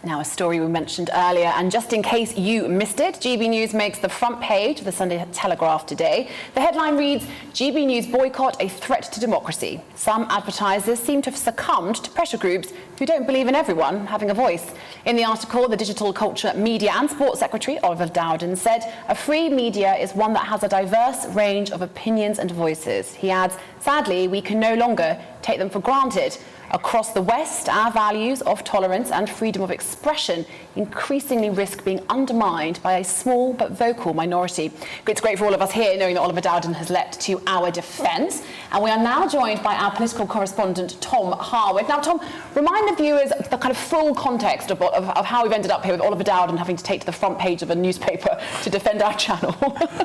Now, a story we mentioned earlier, and just in case you missed it, GB News makes the front page of the Sunday Telegraph today. The headline reads, GB News boycott, a threat to democracy. Some advertisers seem to have succumbed to pressure groups who don't believe in everyone having a voice. In the article, the Digital Culture, Media and Sports Secretary, Oliver Dowden, said a free media is one that has a diverse range of opinions and voices. He adds, sadly, we can no longer take them for granted. Across the West, our values of tolerance and freedom of expression increasingly risk being undermined by a small but vocal minority. It's great for all of us here knowing that Oliver Dowden has leapt to our defence. And we are now joined by our political correspondent, Tom Harwood. Now, Tom, remind the viewers the kind of full context of how we've ended up here with Oliver Dowden having to take to the front page of a newspaper to defend our channel.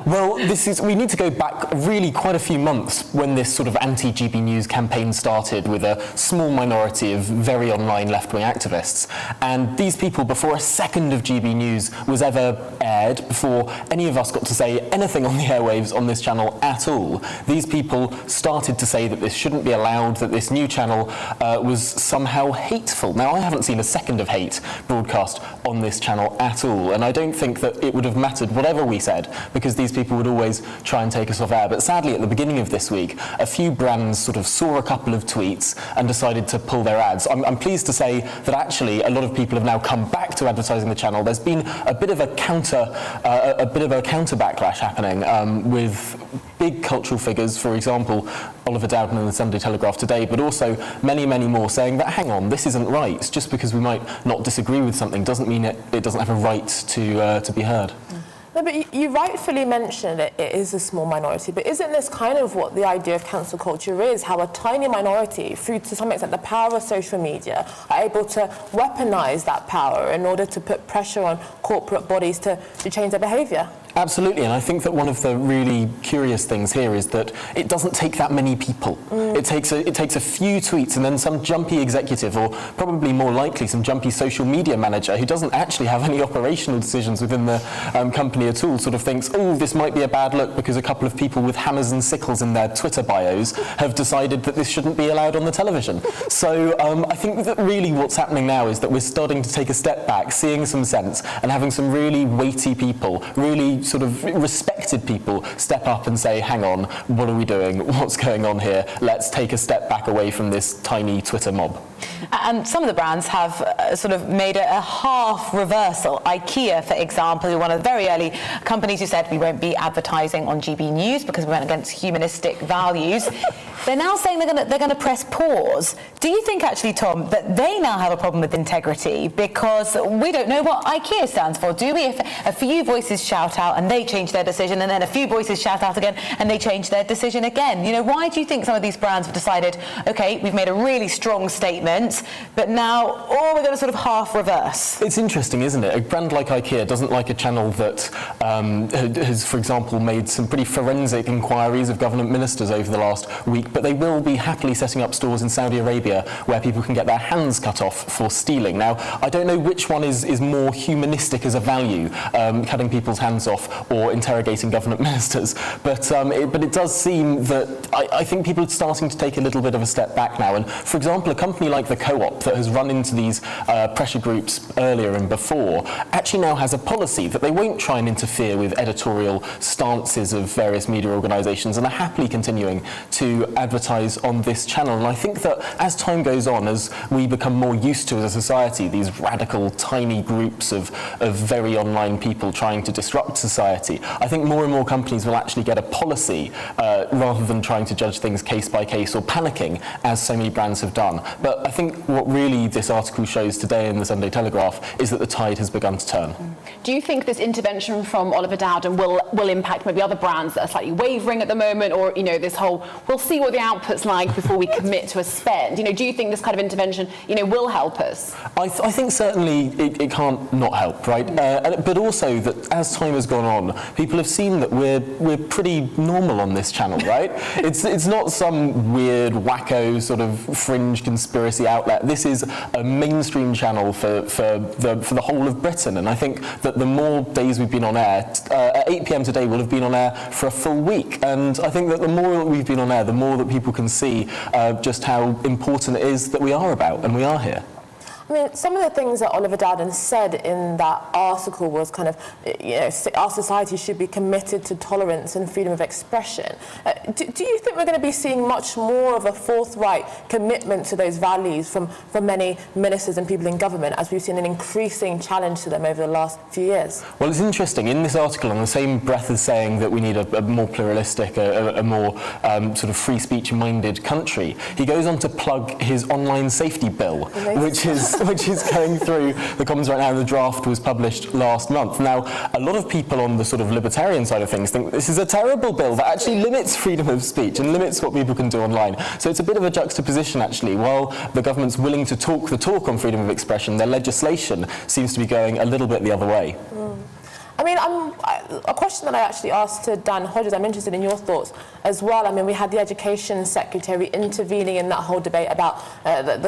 Well, we need to go back really quite a few months when this sort of anti-GB News campaign started with a small minority of very online left-wing activists. And these people, before a second of GB News was ever aired, before any of us got to say anything on the airwaves on this channel at all, these people started to say that this shouldn't be allowed, that this new channel was somehow hateful. Now, I haven't seen a second of hate broadcast on this channel at all, and I don't think that it would have mattered whatever we said, because these people would always try and take us off air. But sadly, at the beginning of this week, a few brands sort of saw a couple of tweets and decided to pull their ads. I'm pleased to say that actually a lot of people have now come back to advertising the channel. There's been a bit of a counter backlash happening with big cultural figures, for example, Oliver Dowden in the Sunday Telegraph today, but also many, many more saying that, hang on, this isn't right. Just because we might not disagree with something doesn't mean it doesn't have a right to be heard. No, but you rightfully mentioned it is a small minority, but isn't this kind of what the idea of cancel culture is? How a tiny minority, through to some extent the power of social media, are able to weaponise that power in order to put pressure on corporate bodies to change their behaviour? Absolutely, and I think that one of the really curious things here is that it doesn't take that many people. It takes a few tweets and then some jumpy executive, or probably more likely some jumpy social media manager who doesn't actually have any operational decisions within the company at all, sort of thinks, oh, this might be a bad look because a couple of people with hammers and sickles in their Twitter bios have decided that this shouldn't be allowed on the television. So I think that really what's happening now is that we're starting to take a step back, seeing some sense, and having some really weighty people, really sort of respected people step up and say, hang on, what are we doing? What's going on here? Let's take a step back away from this tiny Twitter mob. And some of the brands have sort of made a half reversal. Ikea, for example, one of the very early companies who said we won't be advertising on GB News because we went against humanistic values. They're now saying they're going to press pause. Do you think, actually, Tom, that they now have a problem with integrity because we don't know what IKEA stands for, do we? If a few voices shout out and they change their decision, and then a few voices shout out again and they change their decision again. You know, why do you think some of these brands have decided, okay, we've made a really strong statement, but now, we're going to sort of half reverse? It's interesting, isn't it? A brand like IKEA doesn't like a channel that has, for example, made some pretty forensic inquiries of government ministers over the last week, but they will be happily setting up stores in Saudi Arabia where people can get their hands cut off for stealing. Now, I don't know which one is more humanistic as a value, cutting people's hands off or interrogating government ministers, but it does seem that I think people are starting to take a little bit of a step back now. And for example, a company like the Co-op that has run into these pressure groups earlier and before actually now has a policy that they won't try and interfere with editorial stances of various media organisations and are happily continuing to advertise on this channel. And I think that as time goes on, as we become more used to as a society these radical tiny groups of very online people trying to disrupt society, I think more and more companies will actually get a policy rather than trying to judge things case by case or panicking as so many brands have done. But I think what really this article shows today in the Sunday Telegraph is that the tide has begun to turn. Do you think this intervention from Oliver Dowden will impact maybe other brands that are slightly wavering at the moment, or this whole we'll see what the output's like before we commit to a spend? Do you think this kind of intervention will help us? I think certainly it can't not help, right? But also that as time has gone on, people have seen that we're pretty normal on this channel, right? It's not some weird wacko sort of fringe conspiracy outlet. This is a mainstream channel for the whole of Britain, and I think that the more days we've been on air, at 8 p.m. today we'll have been on air for a full week, and I think that the more that we've been on air, the more that people can see just how important it is that we are about and we are here. I mean, some of the things that Oliver Dowden said in that article was kind of, our society should be committed to tolerance and freedom of expression. Do you think we're going to be seeing much more of a forthright commitment to those values from many ministers and people in government, as we've seen an increasing challenge to them over the last few years? Well, it's interesting. In this article, on the same breath as saying that we need a more pluralistic, a more sort of free speech-minded country, he goes on to plug his online safety bill, which is going through the Commons right now. The draft was published last month. Now, a lot of people on the sort of libertarian side of things think this is a terrible bill that actually limits freedom of speech and limits what people can do online. So it's a bit of a juxtaposition, actually. While the government's willing to talk the talk on freedom of expression, their legislation seems to be going a little bit the other way. I mean, a question that I actually asked to Dan Hodges, I'm interested in your thoughts as well. I mean, we had the Education Secretary intervening in that whole debate about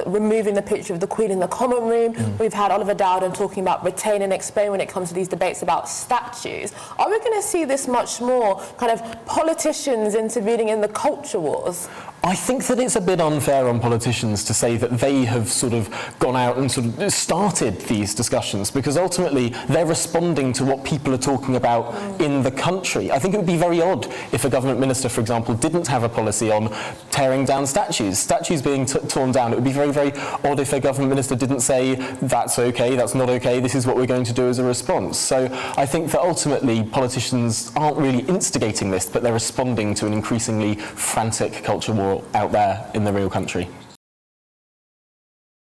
removing the picture of the Queen in the Common Room. We've had Oliver Dowden talking about retain and explain when it comes to these debates about statues. Are we going to see this much more, kind of politicians intervening in the culture wars? I think that it's a bit unfair on politicians to say that they have sort of gone out and sort of started these discussions, because ultimately they're responding to what people are talking about in the country. I think it would be very odd if a government minister, for example, didn't have a policy on tearing down statues. Statues being torn down, it would be very, very odd if a government minister didn't say, that's okay, that's not okay, this is what we're going to do as a response. So I think that ultimately politicians aren't really instigating this, but they're responding to an increasingly frantic culture war out there in the real country.